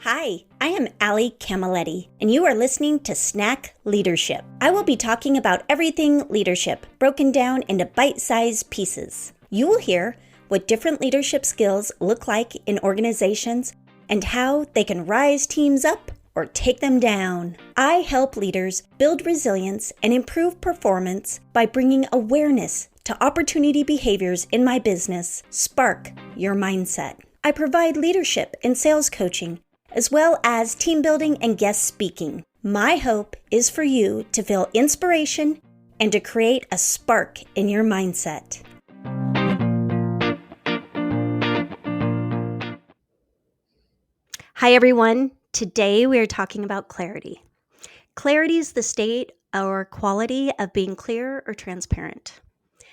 Hi, I am Allie Camilletti, and you are listening to Snack Leadership. I will be talking about everything leadership, broken down into bite-sized pieces. You will hear what different leadership skills look like in organizations and how they can rise teams up or take them down. I help leaders build resilience and improve performance by bringing awareness to opportunity behaviors in my business. Spark your mindset. I provide leadership and sales coaching, as well as team building and guest speaking. My hope is for you to feel inspiration and to create a spark in your mindset. Hi, everyone. Today we are talking about clarity. Clarity is the state or quality of being clear or transparent.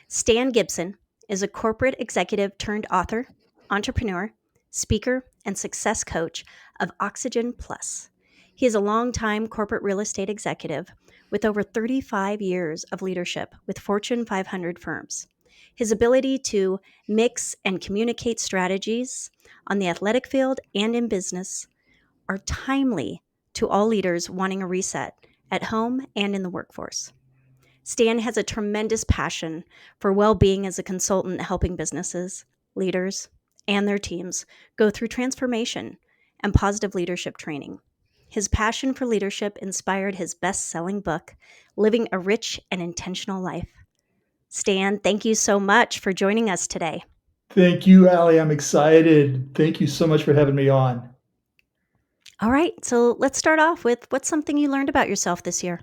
Stan Gibson is a corporate executive turned author, entrepreneur, speaker, and success coach of Oxygen Plus. He is a longtime corporate real estate executive with over 35 years of leadership with Fortune 500 firms. His ability to mix and communicate strategies on the athletic field and in business are timely to all leaders wanting a reset at home and in the workforce. Stan has a tremendous passion for well-being as a consultant, helping businesses, leaders, and their teams go through transformation and positive leadership training. His passion for leadership inspired his best-selling book, Living a Rich and Intentional Life. Stan, thank you so much for joining us today. Thank you, Allie. I'm excited. Thank you so much for having me on. All right, so let's start off with what's something you learned about yourself this year?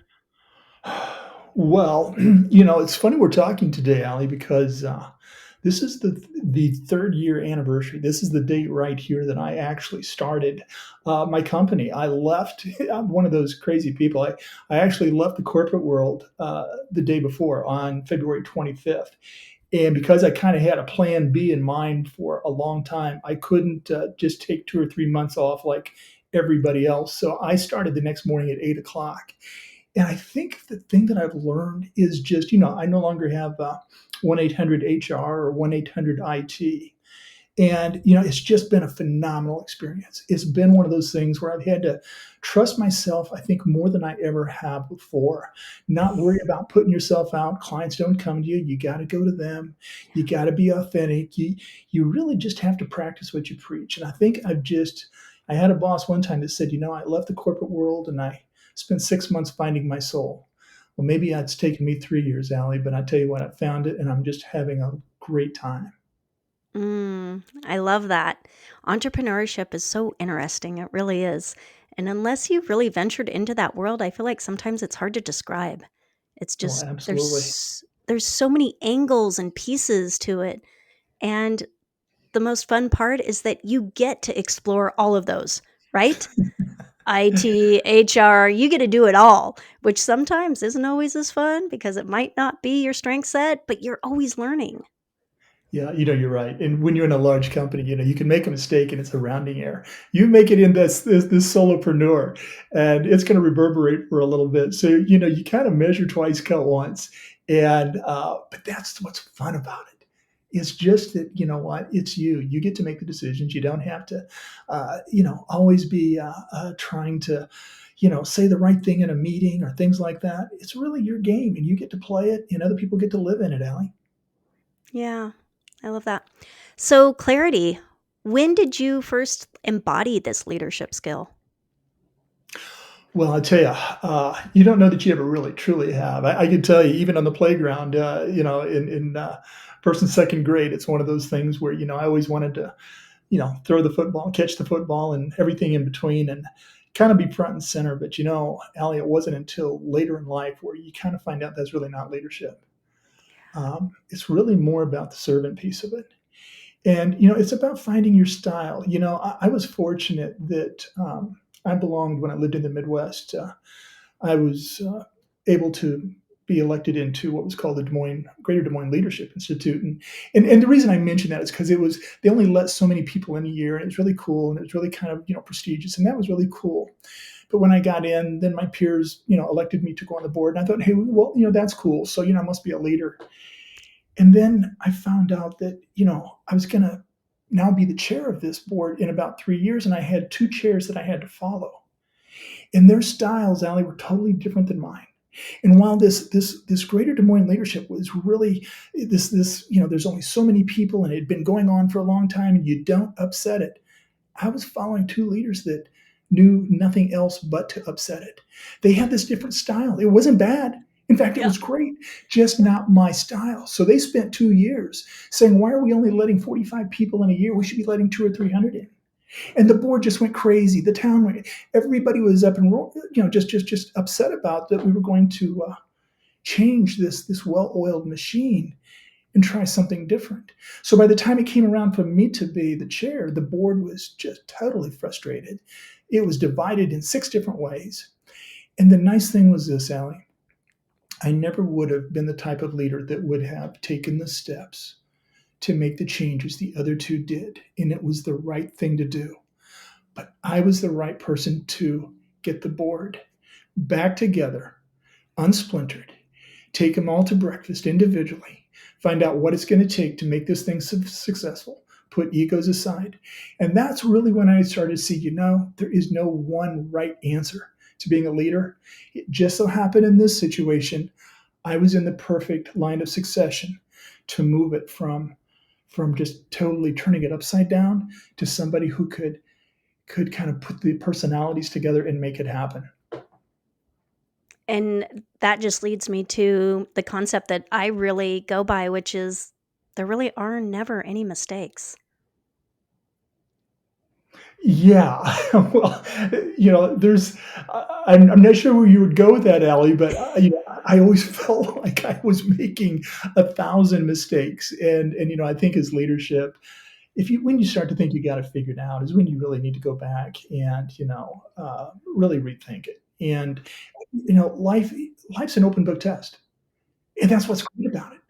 Well, it's funny we're talking today, Allie, because this is the third year anniversary. This is the date right here that I actually started my company. I left. I'm one of those crazy people. I actually left the corporate world the day before on February 25th. And because I kind of had a plan B in mind for a long time, I couldn't just take 2 or 3 months off like everybody else. So I started the next morning at 8 o'clock. And I think the thing that I've learned is just, I no longer have 1-800-HR or 1-800-IT. And, it's just been a phenomenal experience. It's been one of those things where I've had to trust myself, I think, more than I ever have before. Not worry about putting yourself out. Clients don't come to you. You got to go to them. You got to be authentic. You really just have to practice what you preach. And I think I had a boss one time that said, I left the corporate world and I spent 6 months finding my soul. Well, maybe it's taken me 3 years, Allie, but I tell you what, I found it and I'm just having a great time. I love that. Entrepreneurship is so interesting. It really is. And unless you've really ventured into that world, I feel like sometimes it's hard to describe. It's Well, just absolutely. there's so many angles and pieces to it. And the most fun part is that you get to explore all of those, right? IT, HR, you get to do it all, which sometimes isn't always as fun because it might not be your strength set, but you're always learning. Yeah, you're right. And when you're in a large company, you can make a mistake and it's a rounding error. You make it in this solopreneur, and it's going to reverberate for a little bit. So you kind of measure twice, cut once, and but that's what's fun about it. It's just that what it's you. You get to make the decisions. You don't have to, always be trying to, say the right thing in a meeting or things like that. It's really your game, and you get to play it, and other people get to live in it, Allie. Yeah, I love that. So, clarity, when did you first embody this leadership skill? Well, I tell you, you don't know that you ever really truly have. I can tell you, even on the playground, in first and second grade, it's one of those things where I always wanted to, throw the football, catch the football, and everything in between, and kind of be front and center. But Allie, it wasn't until later in life where you kind of find out that's really not leadership. It's really more about the servant piece of it. And it's about finding your style. I was fortunate that I belonged when I lived in the Midwest. I was able to be elected into what was called the Greater Des Moines Leadership Institute, and the reason I mention that is because they only let so many people in a year, and it was really cool, and it was really kind of prestigious, and that was really cool. But when I got in, then my peers elected me to go on the board, and I thought, hey, well, that's cool. So I must be a leader. And then I found out that I was going to now be the chair of this board in about 3 years, and I had two chairs that I had to follow. And their styles, Allie, were totally different than mine. And while this Greater Des Moines leadership was really there's only so many people, and it had been going on for a long time, and you don't upset it. I was following two leaders that knew nothing else but to upset it. They had this different style. It wasn't bad. In fact, it Yeah. was great, just not my style. So they spent 2 years saying, why are we only letting 45 people in a year? We should be letting 200 or 300 in. And the board just went crazy. The town went, everybody was up and just upset about that we were going to change this well-oiled machine and try something different. So by the time it came around for me to be the chair, the board was just totally frustrated. It was divided in 6 different ways. And the nice thing was this, Allie, I never would have been the type of leader that would have taken the steps to make the changes the other two did. And it was the right thing to do. But I was the right person to get the board back together, unsplintered, take them all to breakfast individually, find out what it's going to take to make this thing successful, put egos aside. And that's really when I started to see, there is no one right answer to being a leader. It just so happened in this situation, I was in the perfect line of succession to move it from just totally turning it upside down to somebody who could kind of put the personalities together and make it happen. And that just leads me to the concept that I really go by, which is there really are never any mistakes. Yeah, well, there's. I'm not sure where you would go with that, Allie, but I always felt like I was making 1,000 mistakes, and I think as leadership, when you start to think you got it figured out, is when you really need to go back and really rethink it. And life's an open book test, and that's what's great about it.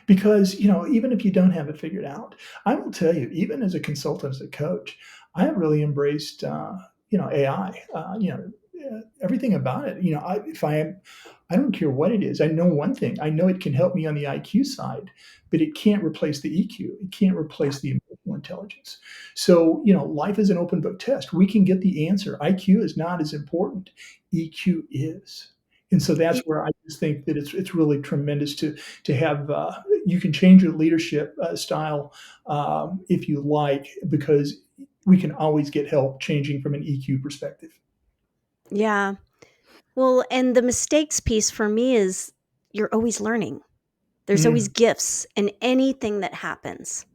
Because even if you don't have it figured out, I will tell you, even as a consultant, as a coach, I have really embraced AI. Everything about it. I don't care what it is. I know one thing. I know it can help me on the IQ side, but it can't replace the EQ. It can't Yeah. replace the emotional intelligence. So life is an open book test. We can get the answer. IQ is not as important. EQ is. And so that's Y- where I just think that it's really tremendous to have. You can change your leadership style if you like, because we can always get help changing from an EQ perspective. Yeah. Well, and the mistakes piece for me is you're always learning. There's always Mm, gifts in anything that happens.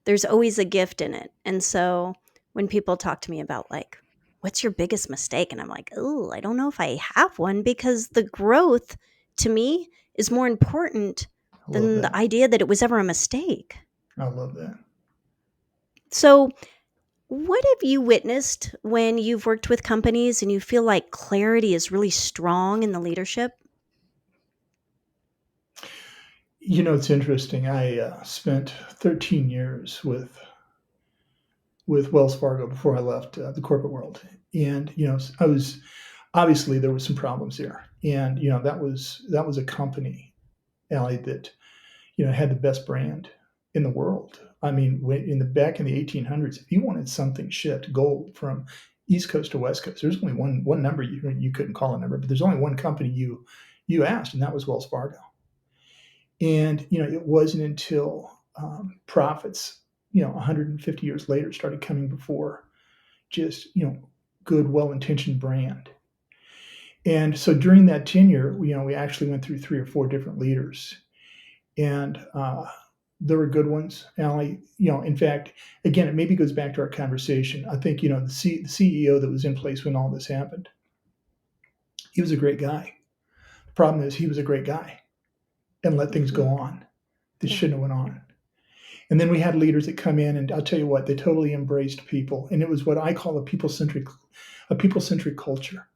There's always a gift in it. And so when people talk to me about like, what's your biggest mistake? And I'm like, oh, I don't know if I have one because the growth to me is more important I love than the that. idea that it was ever a mistake. I love that. So, what have you witnessed when you've worked with companies and you feel like clarity is really strong in the leadership? It's interesting. I spent 13 years with Wells Fargo before I left the corporate world, and I was obviously there was some problems there, and that was a company, Allie, that had the best brand in the world. I mean, back in the 1800s, if you wanted something shipped gold from East Coast to West Coast, there's only one number you couldn't call a number, but there's only one company you asked, and that was Wells Fargo. And it wasn't until profits, 150 years later, started coming before just good, well-intentioned brand. And so during that tenure, we actually went through 3 or 4 different leaders, and there were good ones, Allie. In fact, again, it maybe goes back to our conversation. I think the CEO that was in place when all this happened, he was a great guy. The problem is he was a great guy and let things go Hmm. on that Yeah. shouldn't have went on. And then we had leaders that come in, and I'll tell you what, they totally embraced people, and it was what I call a people centric culture.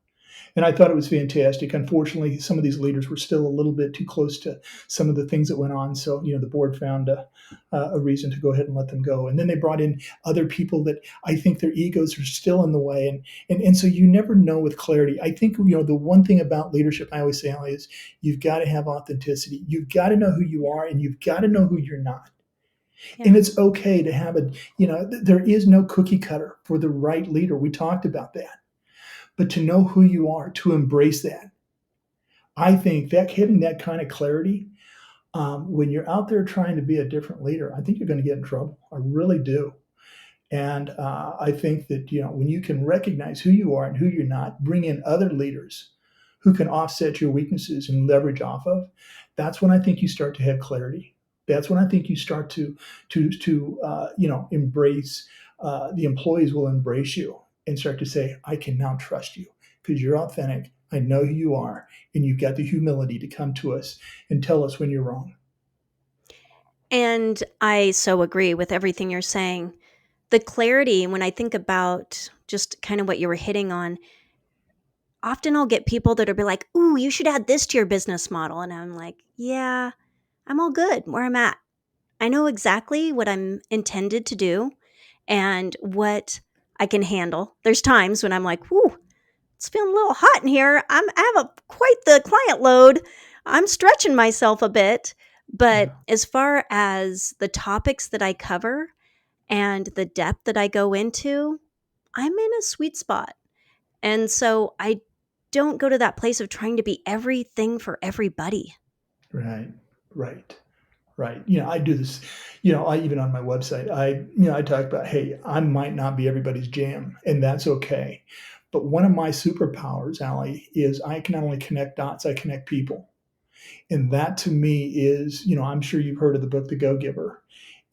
And I thought it was fantastic. Unfortunately, some of these leaders were still a little bit too close to some of the things that went on. So, the board found a reason to go ahead and let them go. And then they brought in other people that I think their egos are still in the way. And so you never know with clarity. I think, the one thing about leadership, I always say, Ali, is you've got to have authenticity. You've got to know who you are, and you've got to know who you're not. Yeah. And it's okay to have there is no cookie cutter for the right leader. We talked about that. But to know who you are, to embrace that, I think that having that kind of clarity, when you're out there trying to be a different leader, I think you're going to get in trouble. I really do. And I think that when you can recognize who you are and who you're not, bring in other leaders who can offset your weaknesses and leverage off of. That's when I think you start to have clarity. That's when I think you start to embrace. The employees will embrace you and start to say, "I can now trust you because you're authentic. I know who you are, and you've got the humility to come to us and tell us when you're wrong." And I so agree with everything you're saying. The clarity, when I think about just kind of what you were hitting on, often I'll get people that will be like, "Ooh, you should add this to your business model." And I'm like, "Yeah, I'm all good where I'm at. I know exactly what I'm intended to do and what I can handle." There's times when I'm like, "Whoo, it's feeling a little hot in here. I have quite the client load. I'm stretching myself a bit." But Yeah, as far as the topics that I cover and the depth that I go into, I'm in a sweet spot. And so I don't go to that place of trying to be everything for everybody. right, right. Right. I do this, I even on my website, I talk about, hey, I might not be everybody's jam, and that's okay. But one of my superpowers, Allie, is I can not only connect dots, I connect people. And that to me is, I'm sure you've heard of the book, The Go Giver.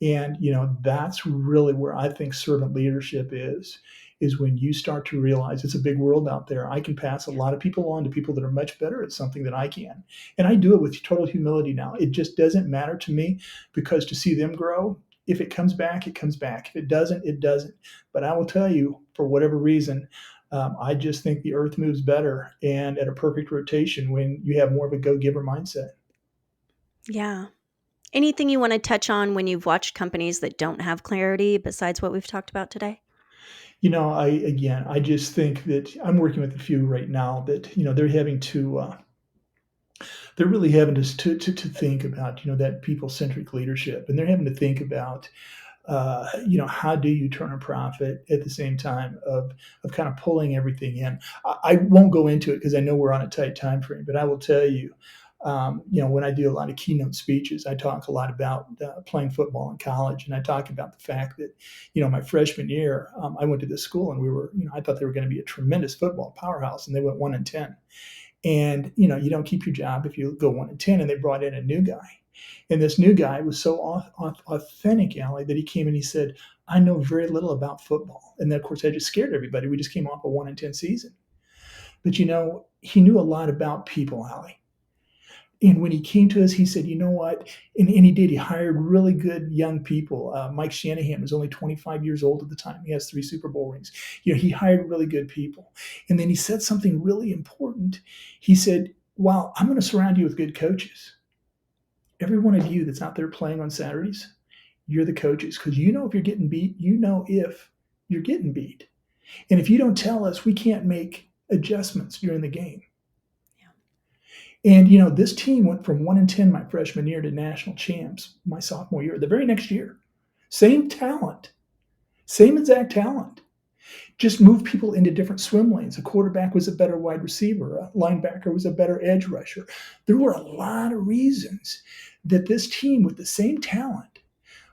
And, that's really where I think servant leadership is when you start to realize it's a big world out there. I can pass a Yeah. lot of people on to people that are much better at something than I can. And I do it with total humility now. It just doesn't matter to me because to see them grow, if it comes back, it comes back. If it doesn't, it doesn't. But I will tell you, for whatever reason, I just think the earth moves better and at a perfect rotation when you have more of a go giver mindset. Yeah. Anything you want to touch on when you've watched companies that don't have clarity besides what we've talked about today? I just think that I'm working with a few right now that they're really having to think about that people centric leadership, and they're having to think about how do you turn a profit at the same time of kind of pulling everything in. I won't go into it because I know we're on a tight time frame, but I will tell you, when I do a lot of keynote speeches, I talk a lot about playing football in college, and I talk about the fact that, my freshman year, I went to this school, and we were, I thought they were going to be a tremendous football powerhouse, and they went 1-10. And you don't keep your job if you go 1-10. And they brought in a new guy, and this new guy was so authentic, Allie, that he came and he said, "I know very little about football." And then, of course, I just scared everybody. We just came off a 1-10 season, but he knew a lot about people, Allie. And when he came to us, he said, "You know what?" And he did. He hired really good young people. Mike Shanahan was only 25 years old at the time. He has 3 Super Bowl rings. He hired really good people. And then he said something really important. He said, "Wow, I'm going to surround you with good coaches. Every one of you that's out there playing on Saturdays, you're the coaches because you know if you're getting beat, you know if you're getting beat. And if you don't tell us, we can't make adjustments during the game." Yeah. And this team went from 1-10 my freshman year to national champs my sophomore year. The very next year, same talent, same exact talent. Just moved people into different swim lanes. A quarterback was a better wide receiver. A linebacker was a better edge rusher. There were a lot of reasons that this team with the same talent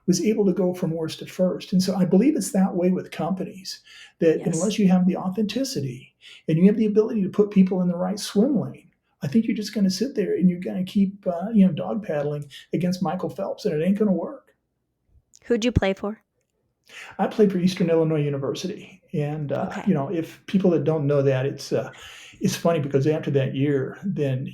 was able to go from worst to first. And so I believe it's that way with companies that Yes. unless you have the authenticity and you have the ability to put people in the right swim lane, I think you're just going to sit there and you're going to keep, dog paddling against Michael Phelps, and it ain't going to work. Who'd you play for? I played for Eastern Illinois University, and Okay. if people that don't know that, it's funny because after that year, then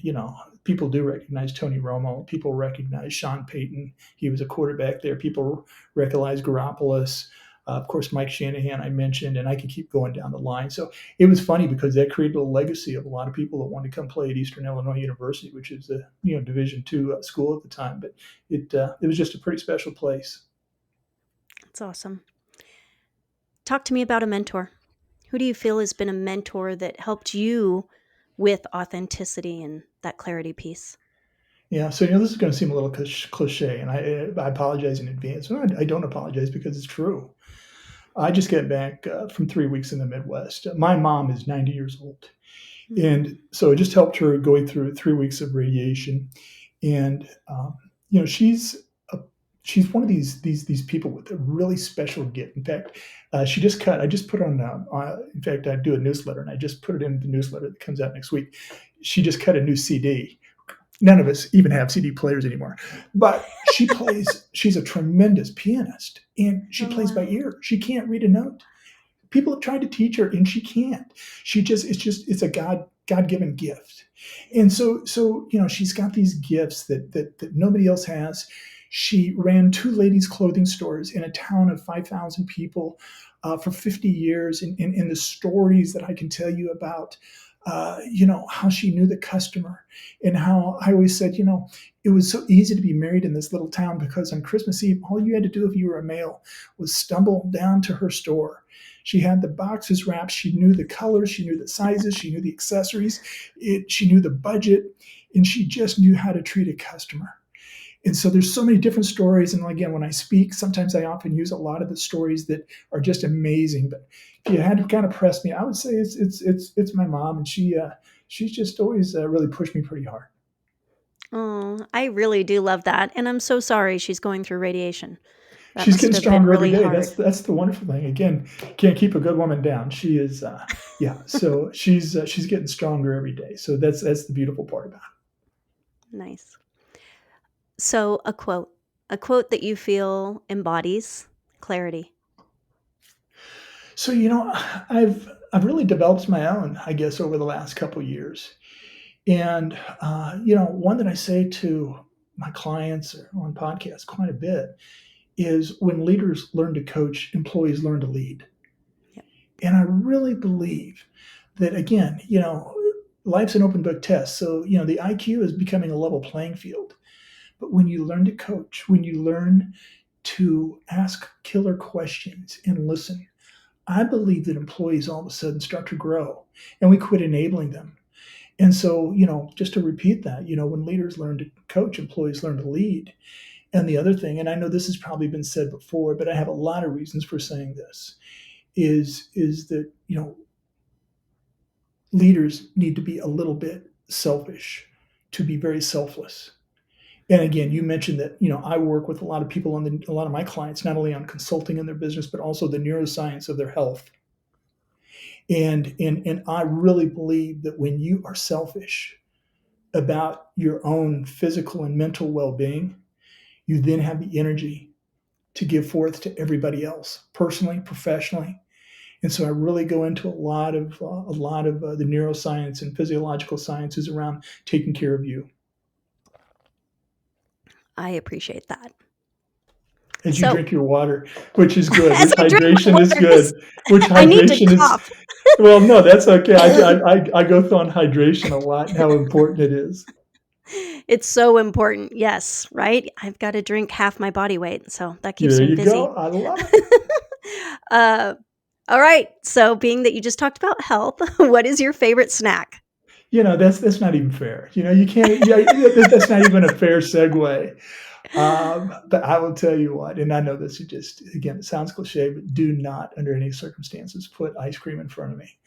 people do recognize Tony Romo. People recognize Sean Payton. He was a quarterback there. People recognize Garoppolo. Of course, Mike Shanahan I mentioned, and I could keep going down the line. So it was funny because that created a legacy of a lot of people that wanted to come play at Eastern Illinois University, which is a Division II school at the time. But it was just a pretty special place. That's awesome. Talk to me about a mentor. Who do you feel has been a mentor that helped you with authenticity and that clarity piece? Yeah, so this is going to seem a little cliche, and I apologize in advance. No, I don't apologize because it's true. I just got back from 3 weeks in the Midwest. My mom is 90 years old, Mm. and so I just helped her going through 3 weeks of radiation. And she's a, she's one of these people with a really special gift. In fact, she just cut. I just put on. In fact, I do a newsletter, and I just put it in the newsletter that comes out next week. She just cut a new CD. None of us even have CD players anymore, but she plays. She's a tremendous pianist, and she Oh, plays by wow. ear. She can't read a note. People have tried to teach her, and she can't. It's a God-given gift. And so she's got these gifts that nobody else has. She ran two ladies' clothing stores in a town of 5,000 people for 50 years. And the stories that I can tell you about, how she knew the customer, and how I always said, it was so easy to be married in this little town because on Christmas Eve, all you had to do if you were a male was stumble down to her store. She had the boxes wrapped. She knew the colors. She knew the sizes. She knew the accessories. She knew the budget, and she just knew how to treat a customer. And so there's so many different stories. And again, when I speak, sometimes I often use a lot of the stories that are just amazing. But if you had to kind of press me, I would say it's my mom, and she's just always really pushed me pretty hard. Oh, I really do love that, and I'm so sorry she's going through radiation. That She's must getting have been stronger every really day. hard. That's the wonderful thing. Again, can't keep a good woman down. She is, yeah. So she's getting stronger every day. So that's the beautiful part about it. Nice. So, a quote that you feel embodies clarity. So I've really developed my own, I guess, over the last couple of years. And one that I say to my clients or on podcasts quite a bit is when leaders learn to coach, employees learn to lead. Yep. And I really believe that, again, life's an open book test. So, the IQ is becoming a level playing field. But when you learn to coach, when you learn to ask killer questions and listen, I believe that employees all of a sudden start to grow, and we quit enabling them. And so, just to repeat that, when leaders learn to coach, employees learn to lead. And the other thing, and I know this has probably been said before, but I have a lot of reasons for saying this, is that, leaders need to be a little bit selfish, to be very selfless. And again, you mentioned that, I work with a lot of people a lot of my clients, not only on consulting in their business, but also the neuroscience of their health. And I really believe that when you are selfish about your own physical and mental well-being, you then have the energy to give forth to everybody else, personally, professionally. And so I really go into a lot of the neuroscience and physiological sciences around taking care of you. I appreciate that. As you So, drink your water, which is good, as which I drink my hydration is water, 'cause good, which I need to hydration is, cough. well, no, that's okay. I go through on hydration a lot and how important it is. It's so important. Yes, right? I've got to drink half my body weight, so that keeps There me you busy. go. I love it. uh, all right. So, being that you just talked about health, what is your favorite snack? That's not even fair. You can't. Yeah, that's not even a fair segue. But I will tell you what, and I know this is just, again, it sounds cliche, but do not, under any circumstances, put ice cream in front of me.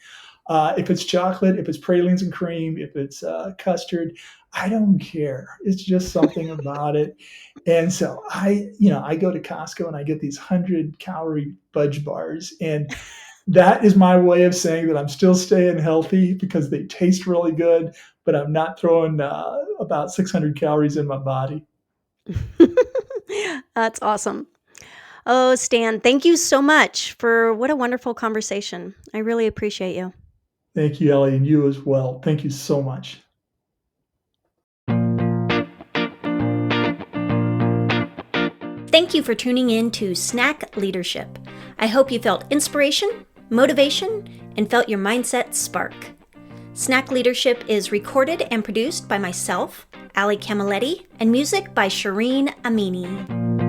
If it's chocolate, if it's pralines and cream, if it's custard, I don't care. It's just something about it. And so I go to Costco and I get these 100-calorie fudge bars, and that is my way of saying that I'm still staying healthy because they taste really good, but I'm not throwing about 600 calories in my body. That's awesome. Oh, Stan, thank you so much for what a wonderful conversation. I really appreciate you. Thank you, Ellie, and you as well. Thank you so much. Thank you for tuning in to Snack Leadership. I hope you felt inspiration, motivation, and felt your mindset spark. Snack Leadership is recorded and produced by myself, Ali Camilletti, and music by Shireen Amini.